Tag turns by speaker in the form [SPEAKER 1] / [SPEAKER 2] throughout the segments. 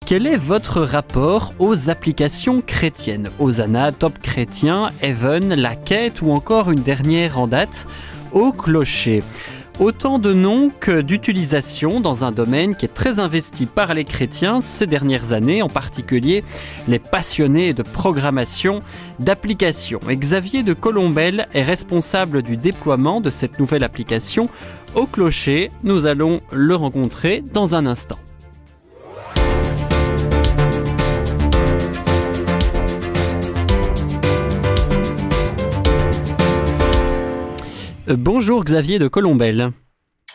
[SPEAKER 1] Quel est votre rapport aux applications chrétiennes? Hosanna, Top Chrétien, Heaven, La Quête ou encore une dernière en date, Au Clocher. Autant de noms que d'utilisation dans un domaine qui est très investi par les chrétiens ces dernières années, en particulier les passionnés de programmation d'applications. Et Xavier de Colombelle est responsable du déploiement de cette nouvelle application Au Clocher. Nous allons le rencontrer dans un instant. Bonjour Xavier de Colombelle.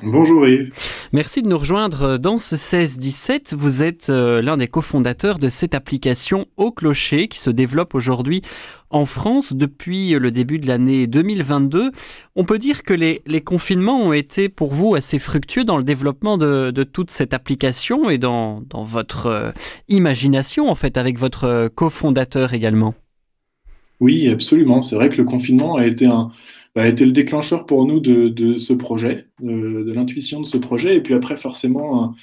[SPEAKER 2] Bonjour Yves.
[SPEAKER 1] Merci de nous rejoindre dans ce 16-17. Vous êtes l'un des cofondateurs de cette application Au Clocher qui se développe aujourd'hui en France depuis le début de l'année 2022. On peut dire que les confinements ont été pour vous assez fructueux dans le développement de toute cette application et dans votre imagination en fait avec votre cofondateur également.
[SPEAKER 2] Oui, absolument. C'est vrai que le confinement a été le déclencheur pour nous de ce projet, de l'intuition de ce projet, et puis après forcément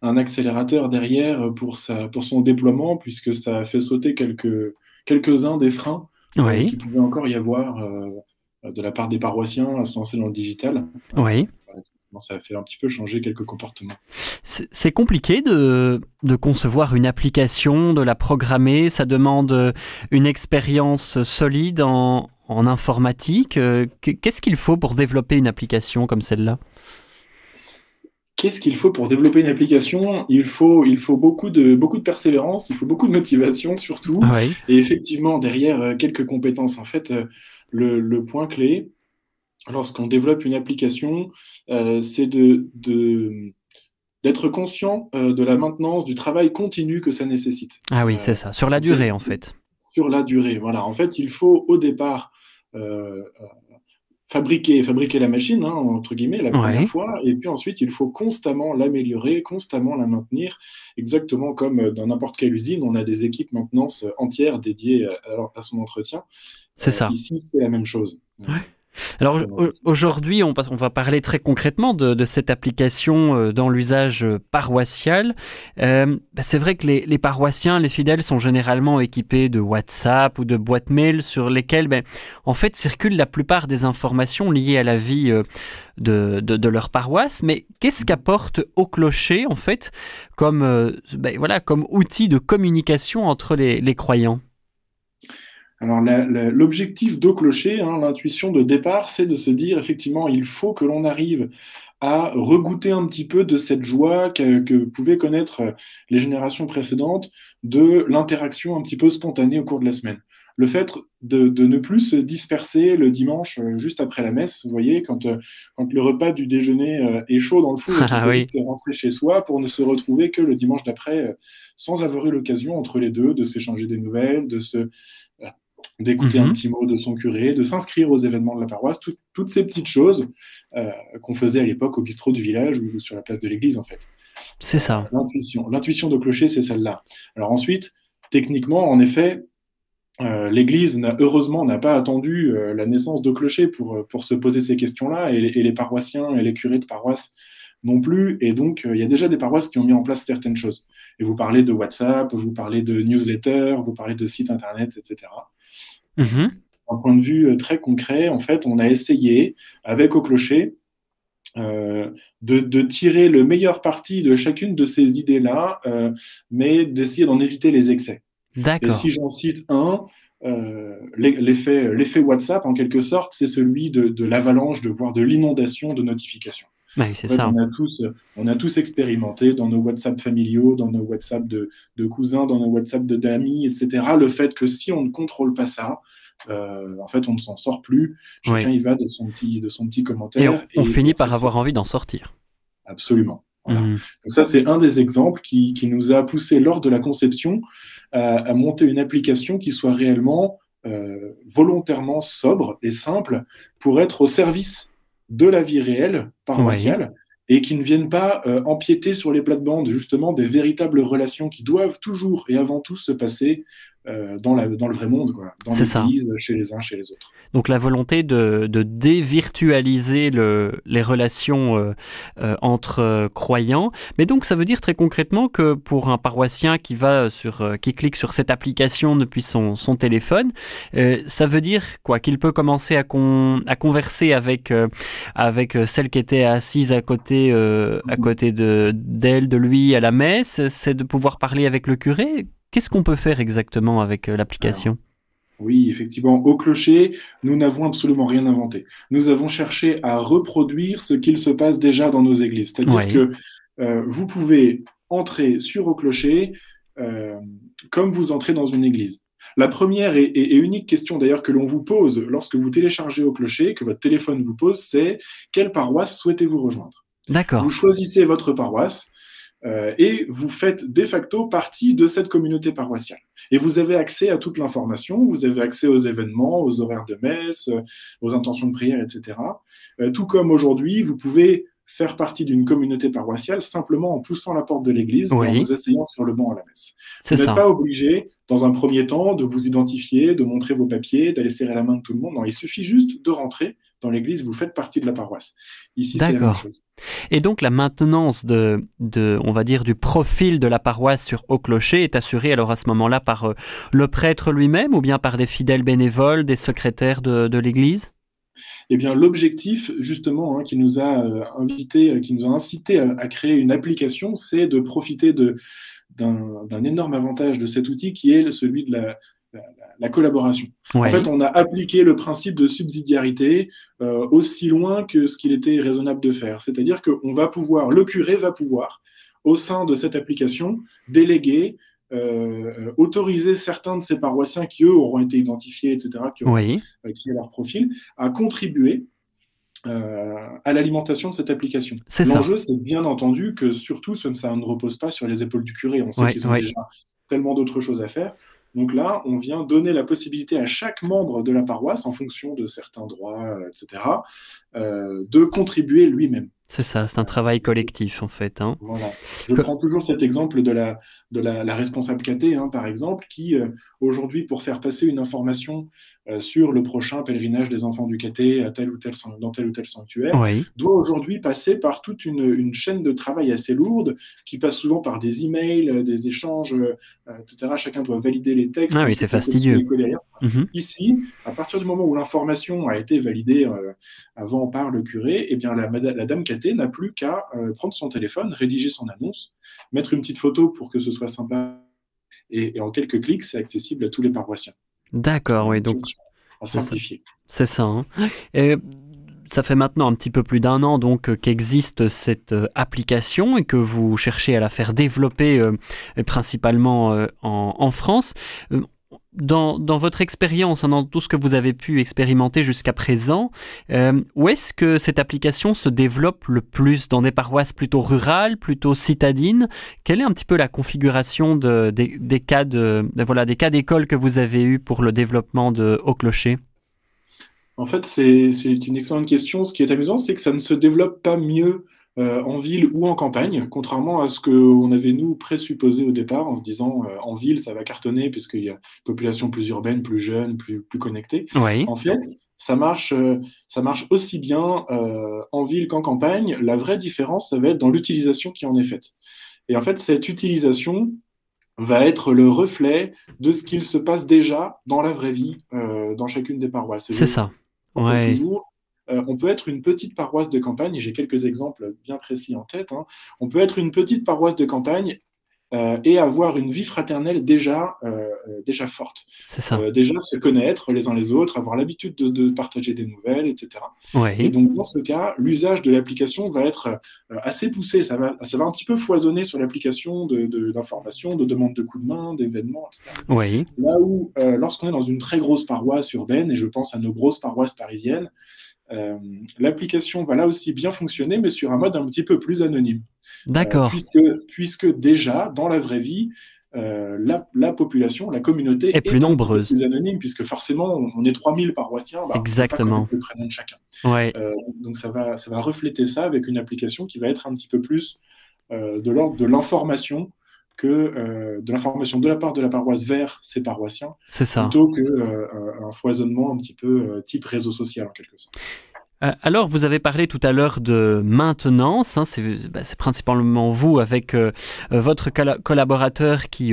[SPEAKER 2] un accélérateur derrière pour son déploiement, puisque ça a fait sauter quelques-uns des freins
[SPEAKER 1] Oui.
[SPEAKER 2] qu'il pouvait encore y avoir de la part des paroissiens à se lancer dans le digital.
[SPEAKER 1] Oui.
[SPEAKER 2] Ça a fait un petit peu changer quelques comportements.
[SPEAKER 1] C'est compliqué de concevoir une application, de la programmer. Ça demande une expérience solide en informatique. Qu'est-ce qu'il faut pour développer une application comme celle-là?
[SPEAKER 2] Qu'est-ce qu'il faut pour développer une application? Il faut beaucoup de persévérance, il faut beaucoup de motivation surtout,
[SPEAKER 1] Oui.
[SPEAKER 2] et effectivement derrière quelques compétences. En fait, le point clé, lorsqu'on développe une application, c'est d'être conscient de la maintenance, du travail continu que ça nécessite.
[SPEAKER 1] Ah oui, c'est ça. Sur la durée, en fait.
[SPEAKER 2] Sur la durée, voilà. En fait, il faut au départ fabriquer la machine, hein, entre guillemets, la première fois, et puis ensuite, il faut constamment l'améliorer, constamment la maintenir, exactement comme dans n'importe quelle usine, on a des équipes maintenance entières dédiées à son entretien.
[SPEAKER 1] C'est ça.
[SPEAKER 2] Ici, c'est la même chose.
[SPEAKER 1] Ouais. Alors aujourd'hui, on va parler très concrètement de cette application dans l'usage paroissial. C'est vrai que les paroissiens, les fidèles sont généralement équipés de WhatsApp ou de boîtes mail sur lesquelles en fait circulent la plupart des informations liées à la vie de leur paroisse. Mais qu'est-ce qu'apporte Au Clocher en fait comme outil de communication entre les croyants?
[SPEAKER 2] Alors l'objectif d'Au Clocher, l'intuition de départ, c'est de se dire effectivement il faut que l'on arrive à regoûter un petit peu de cette joie que pouvaient connaître les générations précédentes de l'interaction un petit peu spontanée au cours de la semaine. Le fait de ne plus se disperser le dimanche juste après la messe, vous voyez, quand le repas du déjeuner est chaud dans le four, il faut rentrer chez soi pour ne se retrouver que le dimanche d'après, sans avoir eu l'occasion entre les deux de s'échanger des nouvelles, d'écouter un petit mot de son curé, de s'inscrire aux événements de la paroisse, toutes ces petites choses qu'on faisait à l'époque au bistrot du village ou sur la place de l'église en fait.
[SPEAKER 1] C'est ça.
[SPEAKER 2] L'intuition d'Au Clocher, c'est celle-là. Alors ensuite, techniquement, en effet, l'église heureusement n'a pas attendu la naissance d'Au Clocher pour se poser ces questions-là, et les paroissiens et les curés de paroisse non plus, et donc il y a déjà des paroisses qui ont mis en place certaines choses. Et vous parlez de WhatsApp, vous parlez de newsletter, vous parlez de sites internet, etc. D'un point de vue très concret, en fait, on a essayé, avec Au Clocher, de tirer le meilleur parti de chacune de ces idées-là, mais d'essayer d'en éviter les excès.
[SPEAKER 1] D'accord.
[SPEAKER 2] Et si j'en cite un, l'effet WhatsApp, en quelque sorte, c'est celui de l'avalanche, voire de l'inondation de notifications.
[SPEAKER 1] Oui, c'est ça.
[SPEAKER 2] On a tous expérimenté dans nos WhatsApp familiaux, dans nos WhatsApp de cousins, dans nos WhatsApp d'amis, etc. Le fait que si on ne contrôle pas ça, en fait, on ne s'en sort plus. Chacun y va de son petit commentaire.
[SPEAKER 1] Et on finit par avoir envie d'en sortir.
[SPEAKER 2] Absolument. Voilà. Donc ça, c'est un des exemples qui nous a poussé lors de la conception à monter une application qui soit réellement volontairement sobre et simple pour être au service de la vie réelle, paroissiale, et qui ne viennent pas empiéter sur les plates-bandes, justement, des véritables relations qui doivent toujours et avant tout se passer dans le vrai monde, quoi, dans
[SPEAKER 1] C'est ça.
[SPEAKER 2] l'église, chez les uns, chez les autres.
[SPEAKER 1] Donc la volonté de dévirtualiser les relations entre croyants. Mais donc ça veut dire très concrètement que pour un paroissien qui clique sur cette application depuis son téléphone, ça veut dire quoi? Qu'il peut commencer à converser avec celle qui était assise à côté d'elle, de lui à la messe. C'est de pouvoir parler avec le curé. Qu'est-ce qu'on peut faire exactement avec l'application?
[SPEAKER 2] Oui, effectivement, au clocher, nous n'avons absolument rien inventé. Nous avons cherché à reproduire ce qu'il se passe déjà dans nos églises. C'est-à-dire
[SPEAKER 1] Oui,
[SPEAKER 2] que vous pouvez entrer sur Au Clocher comme vous entrez dans une église. La première et unique question d'ailleurs que l'on vous pose lorsque vous téléchargez Au Clocher, que votre téléphone vous pose, c'est quelle paroisse souhaitez-vous rejoindre? Vous
[SPEAKER 1] d'accord.
[SPEAKER 2] choisissez votre paroisse et vous faites de facto partie de cette communauté paroissiale. Et vous avez accès à toute l'information, vous avez accès aux événements, aux horaires de messe, aux intentions de prière, etc. Tout comme aujourd'hui, vous pouvez faire partie d'une communauté paroissiale simplement en poussant la porte de l'église et en
[SPEAKER 1] Oui,
[SPEAKER 2] vous asseyant sur le banc à la messe.
[SPEAKER 1] c'est
[SPEAKER 2] Vous n'êtes
[SPEAKER 1] ça.
[SPEAKER 2] pas obligé, dans un premier temps, de vous identifier, de montrer vos papiers, d'aller serrer la main de tout le monde. Non, il suffit juste de rentrer dans l'église, vous faites partie de la paroisse. Ici, c'est la même
[SPEAKER 1] D'accord.
[SPEAKER 2] chose.
[SPEAKER 1] Et donc la maintenance on va dire, du profil de la paroisse sur Haut Clocher est assurée alors à ce moment-là par le prêtre lui-même ou bien par des fidèles bénévoles, des secrétaires de l'Église?
[SPEAKER 2] Eh bien, l'objectif, justement, qui nous a invité, qui nous a incité à créer une application, c'est de profiter d'un énorme avantage de cet outil qui est celui de la collaboration. En fait,
[SPEAKER 1] Oui,
[SPEAKER 2] on a appliqué le principe de subsidiarité aussi loin que ce qu'il était raisonnable de faire. C'est-à-dire que le curé va pouvoir, au sein de cette application, déléguer, autoriser certains de ces paroissiens qui, eux, auront été identifiés, etc.,
[SPEAKER 1] oui,
[SPEAKER 2] qui est leur profil, à contribuer à l'alimentation de cette application.
[SPEAKER 1] c'est ça.
[SPEAKER 2] L'enjeu, c'est bien entendu que surtout, ça ne repose pas sur les épaules du curé. On sait
[SPEAKER 1] Oui,
[SPEAKER 2] qu'ils ont
[SPEAKER 1] oui,
[SPEAKER 2] déjà tellement d'autres choses à faire. Donc là, on vient donner la possibilité à chaque membre de la paroisse, en fonction de certains droits, etc., de contribuer lui-même.
[SPEAKER 1] c'est ça. C'est un travail collectif en fait, hein.
[SPEAKER 2] Voilà. Je
[SPEAKER 1] Que-
[SPEAKER 2] prends toujours cet exemple de la responsable cathé, par exemple, qui, aujourd'hui, pour faire passer une information sur le prochain pèlerinage des enfants du cathé dans tel ou tel sanctuaire,
[SPEAKER 1] Oui.
[SPEAKER 2] doit aujourd'hui passer par toute une chaîne de travail assez lourde, qui passe souvent par des emails, des échanges, etc. Chacun doit valider les textes,
[SPEAKER 1] Ah oui, c'est
[SPEAKER 2] ensuite les copier
[SPEAKER 1] fastidieux.
[SPEAKER 2] et coller ailleurs.
[SPEAKER 1] Mhm.
[SPEAKER 2] Ici, à partir du moment où l'information a été validée avant par le curé, eh bien la dame cathé n'a plus qu'à prendre son téléphone, rédiger son annonce, mettre une petite photo pour que ce soit sympa, et en quelques clics, c'est accessible à tous les paroissiens.
[SPEAKER 1] D'accord, oui. Donc
[SPEAKER 2] Chose à
[SPEAKER 1] c'est ça.
[SPEAKER 2] simplifier.
[SPEAKER 1] C'est ça, hein. Et ça fait maintenant un petit peu plus d'un an donc qu'existe cette application et que vous cherchez à la faire développer principalement en France. Euh, dans votre expérience, hein, dans tout ce que vous avez pu expérimenter jusqu'à présent, où est-ce que cette application se développe le plus? Dans des paroisses plutôt rurales, plutôt citadines? Quelle est un petit peu la configuration des cas des cas d'école que vous avez eus pour le développement de Haut Clocher?
[SPEAKER 2] En fait, c'est une excellente question. Ce qui est amusant, c'est que ça ne se développe pas mieux en ville ou en campagne, contrairement à ce qu'on avait, nous, présupposé au départ, en se disant en ville, ça va cartonner, puisqu'il y a une population plus urbaine, plus jeune, plus connectée.
[SPEAKER 1] Oui,
[SPEAKER 2] En fait, ça marche aussi bien en ville qu'en campagne. La vraie différence, ça va être dans l'utilisation qui en est faite. Et en fait, cette utilisation va être le reflet de ce qu'il se passe déjà dans la vraie vie, dans chacune des paroisses. Et
[SPEAKER 1] c'est
[SPEAKER 2] je
[SPEAKER 1] ça.
[SPEAKER 2] rappelle
[SPEAKER 1] Ouais.
[SPEAKER 2] toujours, on peut être une petite paroisse de campagne, et j'ai quelques exemples bien précis en tête, on peut être une petite paroisse de campagne et avoir une vie fraternelle déjà forte.
[SPEAKER 1] C'est ça.
[SPEAKER 2] Déjà se connaître les uns les autres, avoir l'habitude de partager des nouvelles, etc. Et
[SPEAKER 1] Oui.
[SPEAKER 2] donc, dans ce cas, l'usage de l'application va être assez poussé. Ça va un petit peu foisonner sur l'application d'informations, de demandes de coups de main, d'événements, etc.
[SPEAKER 1] Oui.
[SPEAKER 2] Là où, lorsqu'on est dans une très grosse paroisse urbaine, et je pense à nos grosses paroisses parisiennes, l'application va là aussi bien fonctionner, mais sur un mode un petit peu plus anonyme.
[SPEAKER 1] D'accord.
[SPEAKER 2] Puisque déjà, dans la vraie vie, la population, la communauté
[SPEAKER 1] Et plus
[SPEAKER 2] est un petit peu
[SPEAKER 1] nombreuse.
[SPEAKER 2] plus anonyme, puisque forcément, on est 3000 paroissiens, bah, on ne peut pas connaître
[SPEAKER 1] Exactement.
[SPEAKER 2] le prénom de chacun.
[SPEAKER 1] Ouais.
[SPEAKER 2] Donc ça va refléter ça avec une application qui va être un petit peu plus de l'ordre de l'information de l'information de la part de la paroisse vers ses paroissiens,
[SPEAKER 1] C'est ça.
[SPEAKER 2] plutôt qu'un foisonnement un petit peu type réseau social en quelque sorte.
[SPEAKER 1] Alors, vous avez parlé tout à l'heure de maintenance, hein, c'est principalement vous avec votre collaborateur qui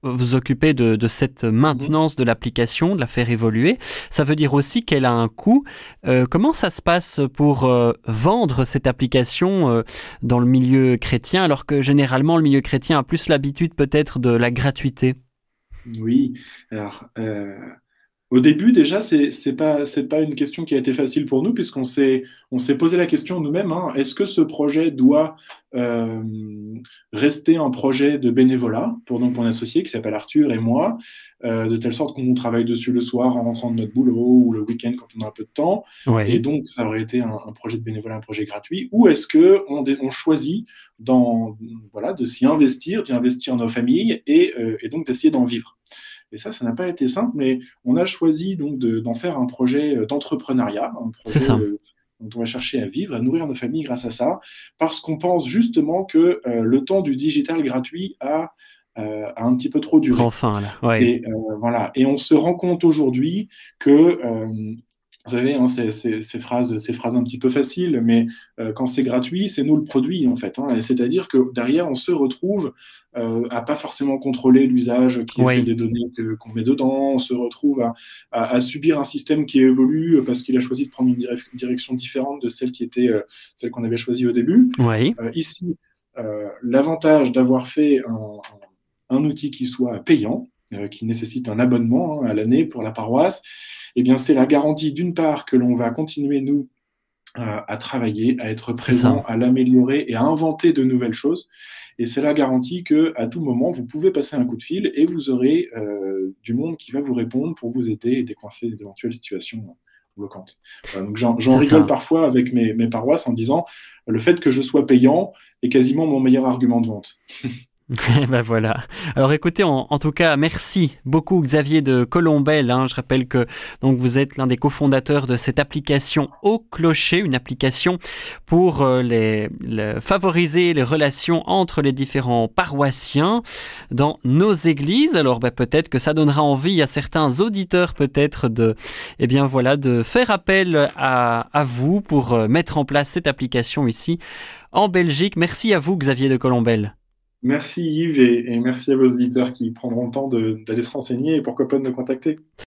[SPEAKER 1] vous occupez de cette maintenance de l'application, de la faire évoluer. Ça veut dire aussi qu'elle a un coût. Comment ça se passe pour vendre cette application dans le milieu chrétien, alors que généralement le milieu chrétien a plus l'habitude peut-être de la gratuité?
[SPEAKER 2] Oui, alors au début, déjà, c'est pas une question qui a été facile pour nous, puisqu'on s'est posé la question nous-mêmes, hein, est-ce que ce projet doit euh, rester un projet de bénévolat pour donc mon associé qui s'appelle Arthur et moi, de telle sorte qu'on travaille dessus le soir en rentrant de notre boulot ou le week-end quand on a un peu de temps, et
[SPEAKER 1] Oui,
[SPEAKER 2] donc ça aurait été un projet de bénévolat, un projet gratuit, ou est-ce que on choisit voilà, de s'y investir, d'y investir nos familles et donc d'essayer d'en vivre. Et ça n'a pas été simple, mais on a choisi donc d'en faire un projet d'entrepreneuriat, un
[SPEAKER 1] c'est
[SPEAKER 2] projet
[SPEAKER 1] ça.
[SPEAKER 2] dont on va chercher à vivre, à nourrir nos familles grâce à ça, parce qu'on pense justement que le temps du digital gratuit a un petit peu trop
[SPEAKER 1] Prends
[SPEAKER 2] duré.
[SPEAKER 1] fin là. Oui,
[SPEAKER 2] Et voilà. Et on se rend compte aujourd'hui que, vous savez, hein, ces phrases un petit peu faciles, mais quand c'est gratuit, c'est nous le produit en fait, hein. Et c'est-à-dire que derrière, on se retrouve à pas forcément contrôler l'usage qui est fait
[SPEAKER 1] oui.
[SPEAKER 2] des données qu'on met dedans. On se retrouve à subir un système qui évolue parce qu'il a choisi de prendre une direction différente de celle qui était celle qu'on avait choisie au début.
[SPEAKER 1] Oui,
[SPEAKER 2] Ici, l'avantage d'avoir fait un outil qui soit payant, qui nécessite un abonnement, hein, à l'année pour la paroisse, eh bien, c'est la garantie d'une part que l'on va continuer, nous, à travailler, à être
[SPEAKER 1] c'est ça.
[SPEAKER 2] présent, à l'améliorer et à inventer de nouvelles choses. Et c'est la garantie que à tout moment, vous pouvez passer un coup de fil et vous aurez du monde qui va vous répondre pour vous aider et décoincer d'éventuelles situations bloquantes. Voilà, donc j'en
[SPEAKER 1] C'est
[SPEAKER 2] rigole
[SPEAKER 1] ça.
[SPEAKER 2] parfois avec mes paroisses en disant le fait que je sois payant est quasiment mon meilleur argument de vente.
[SPEAKER 1] Eh ben voilà. Alors écoutez, en tout cas, merci beaucoup Xavier de Colombelle, hein. Je rappelle que donc vous êtes l'un des cofondateurs de cette application Au Clocher, une application pour favoriser les relations entre les différents paroissiens dans nos églises. Alors peut-être que ça donnera envie à certains auditeurs peut-être eh bien voilà, de faire appel à vous pour mettre en place cette application ici en Belgique. Merci à vous Xavier de Colombelle.
[SPEAKER 2] Merci Yves et merci à vos auditeurs qui prendront le temps d'aller se renseigner et pourquoi pas de me contacter.